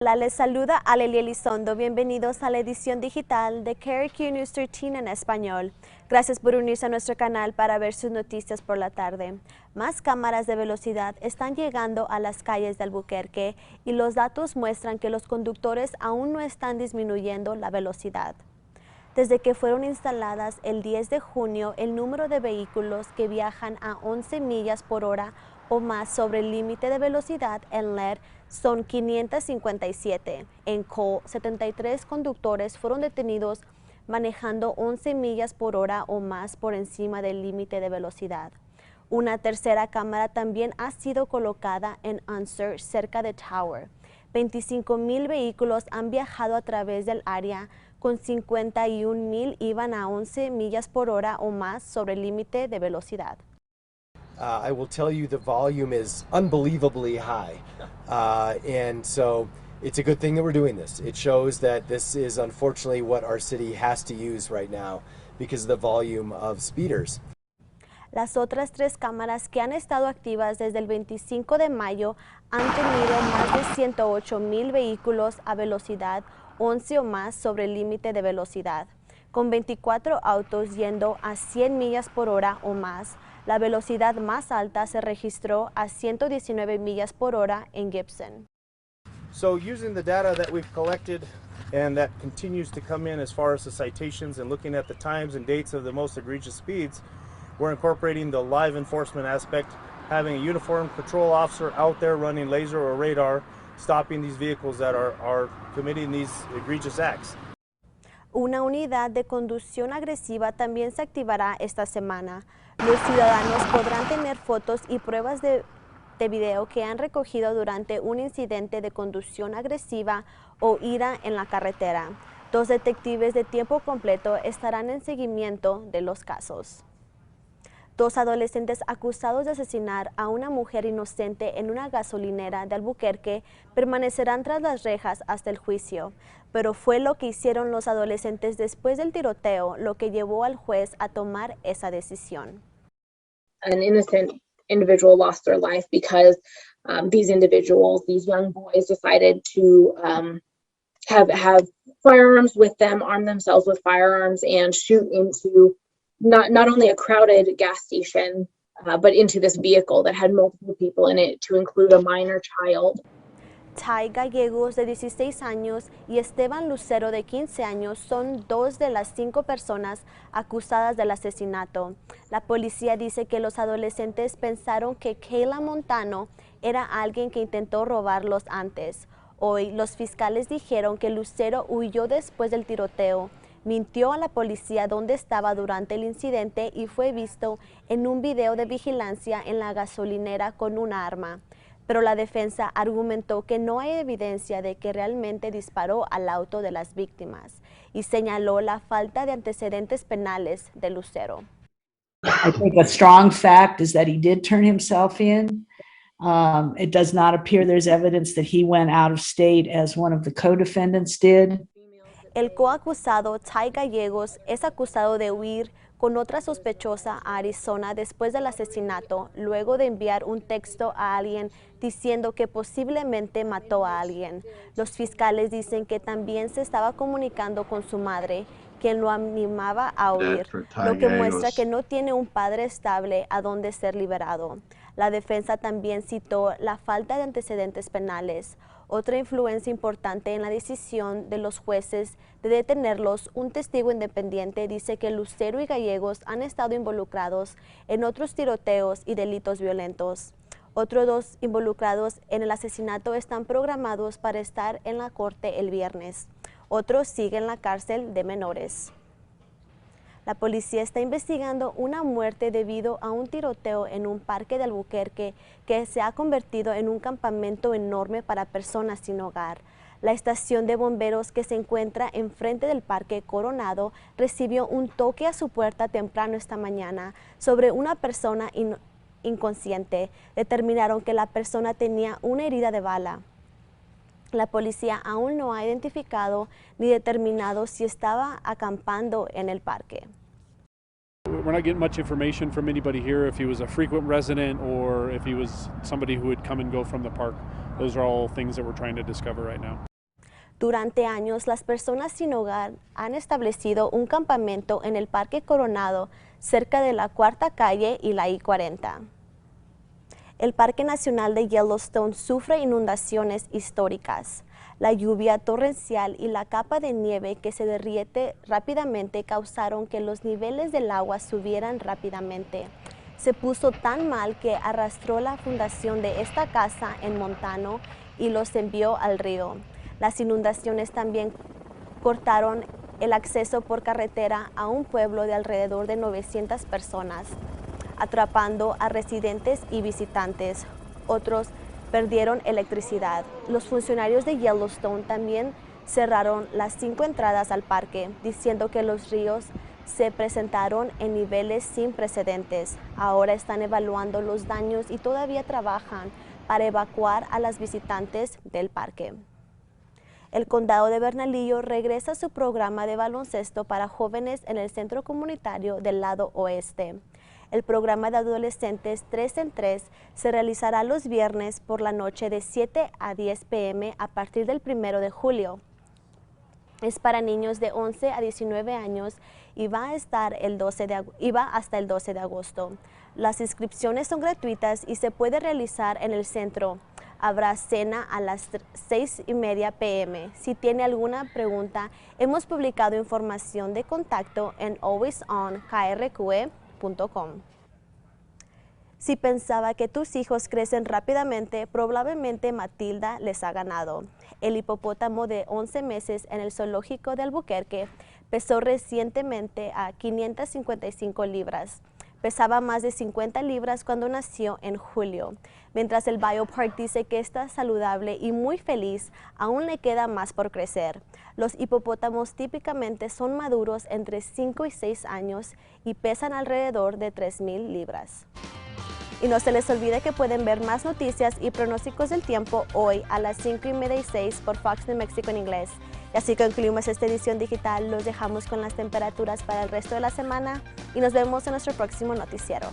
Hola, les saluda Alelia Elizondo. Bienvenidos a la edición digital de KRQ News 13 en español. Gracias por unirse a nuestro canal para ver sus noticias por la tarde. Más cámaras de velocidad están llegando a las calles de Albuquerque y los datos muestran que los conductores aún no están disminuyendo la velocidad. Desde que fueron instaladas el 10 de junio, el número de vehículos que viajan a 11 millas por hora o más sobre el límite de velocidad en LED son 557. En Cole, 73 conductores fueron detenidos manejando 11 millas por hora o más por encima del límite de velocidad. Una tercera cámara también ha sido colocada en Unser, cerca de Tower. 25,000 vehículos han viajado a través del área, con 51,000 iban a 11 millas por hora o más sobre el límite de velocidad. I will tell you the volume is unbelievably high, and so it's a good thing that we're doing this. It shows that this is unfortunately what our city has to use right now because of the volume of speeders. Las otras tres cámaras que han estado activas desde el 25 de mayo han tenido más de 108,000 vehículos a velocidad 11 o más sobre el límite de velocidad. Con 24 autos yendo a 100 millas por hora o más, la velocidad más alta se registró a 119 millas por hora en Gibson. So using the data that we've collected and that continues to come in as far as the citations and looking at the times and dates of the most egregious speeds, we're incorporating the live enforcement aspect, having a uniformed patrol officer out there running laser or radar, stopping these vehicles that are committing these egregious acts. Una unidad de conducción agresiva también se activará esta semana. Los ciudadanos podrán tener fotos y pruebas de video que han recogido durante un incidente de conducción agresiva o ira en la carretera. 2 detectives de tiempo completo estarán en seguimiento de los casos. 2 adolescentes acusados de asesinar a una mujer inocente en una gasolinera de Albuquerque permanecerán tras las rejas hasta el juicio, pero fue lo que hicieron los adolescentes después del tiroteo lo que llevó al juez a tomar esa decisión. An innocent individual lost their life because these individuals, these young boys, decided to have firearms with them, arm themselves with firearms, and shoot into not only a crowded gas station, but into this vehicle that had multiple people in it, to include a minor child. Ty Gallegos, de 16 años, y Esteban Lucero, de 15 años, son 2 de las 5 personas acusadas del asesinato. La policía dice que los adolescentes pensaron que Kayla Montano era alguien que intentó robarlos antes. Hoy, los fiscales dijeron que Lucero huyó después del tiroteo, mintió a la policía dónde estaba durante el incidente y fue visto en un video de vigilancia en la gasolinera con un arma. Pero la defensa argumentó que no hay evidencia de que realmente disparó al auto de las víctimas y señaló la falta de antecedentes penales de Lucero. I think a strong fact is that he did turn himself in. It does not appear there's evidence that he went out of state as one of the co-defendants did. El coacusado Ty Gallegos es acusado de huir con otra sospechosa a Arizona después del asesinato, luego de enviar un texto a alguien diciendo que posiblemente mató a alguien. Los fiscales dicen que también se estaba comunicando con su madre, quien lo animaba a huir, lo que muestra que no tiene un padre estable a donde ser liberado. La defensa también citó la falta de antecedentes penales. Otra influencia importante en la decisión de los jueces de detenerlos, un testigo independiente dice que Lucero y Gallegos han estado involucrados en otros tiroteos y delitos violentos. Otros 2 involucrados en el asesinato están programados para estar en la corte el viernes. Otros siguen en la cárcel de menores. La policía está investigando una muerte debido a un tiroteo en un parque de Albuquerque que se ha convertido en un campamento enorme para personas sin hogar. La estación de bomberos que se encuentra enfrente del Parque Coronado recibió un toque a su puerta temprano esta mañana sobre una persona inconsciente. Determinaron que la persona tenía una herida de bala. La policía aún no ha identificado ni determinado si estaba acampando en el parque. We're not getting much information from anybody here if he was a frequent resident or if he was somebody who would come and go from the park. Those are all things that we're trying to discover right now. Durante años, las personas sin hogar han establecido un campamento en el Parque Coronado, cerca de la Cuarta Calle y la I-40. El Parque Nacional de Yellowstone sufre inundaciones históricas. La lluvia torrencial y la capa de nieve que se derrite rápidamente causaron que los niveles del agua subieran rápidamente. Se puso tan mal que arrastró la fundación de esta casa en Montano y los envió al río. Las inundaciones también cortaron el acceso por carretera a un pueblo de alrededor de 900 personas, atrapando a residentes y visitantes. Otros perdieron electricidad. Los funcionarios de Yellowstone también cerraron las 5 entradas al parque, diciendo que los ríos se presentaron en niveles sin precedentes. Ahora están evaluando los daños y todavía trabajan para evacuar a las visitantes del parque. El condado de Bernalillo regresa a su programa de baloncesto para jóvenes en el centro comunitario del lado oeste. El programa de adolescentes 3 en 3 se realizará los viernes por la noche de 7 a 10 p.m. a partir del 1 de julio. Es para niños de 11 a 19 años y va hasta el 12 de agosto. Las inscripciones son gratuitas y se puede realizar en el centro. Habrá cena a las 6:30 p.m. Si tiene alguna pregunta, hemos publicado información de contacto en alwaysonkrqe.com. Si pensaba que tus hijos crecen rápidamente, probablemente Matilda les ha ganado. El hipopótamo de 11 meses en el zoológico de Albuquerque pesó recientemente a 555 libras. Pesaba más de 50 libras cuando nació en julio. Mientras el Biopark dice que está saludable y muy feliz, aún le queda más por crecer. Los hipopótamos típicamente son maduros entre 5 y 6 años y pesan alrededor de 3,000 libras. Y no se les olvide que pueden ver más noticias y pronósticos del tiempo hoy a las 5:30 y 6 por Fox New Mexico en inglés. Y así concluimos esta edición digital. Los dejamos con las temperaturas para el resto de la semana y nos vemos en nuestro próximo noticiero.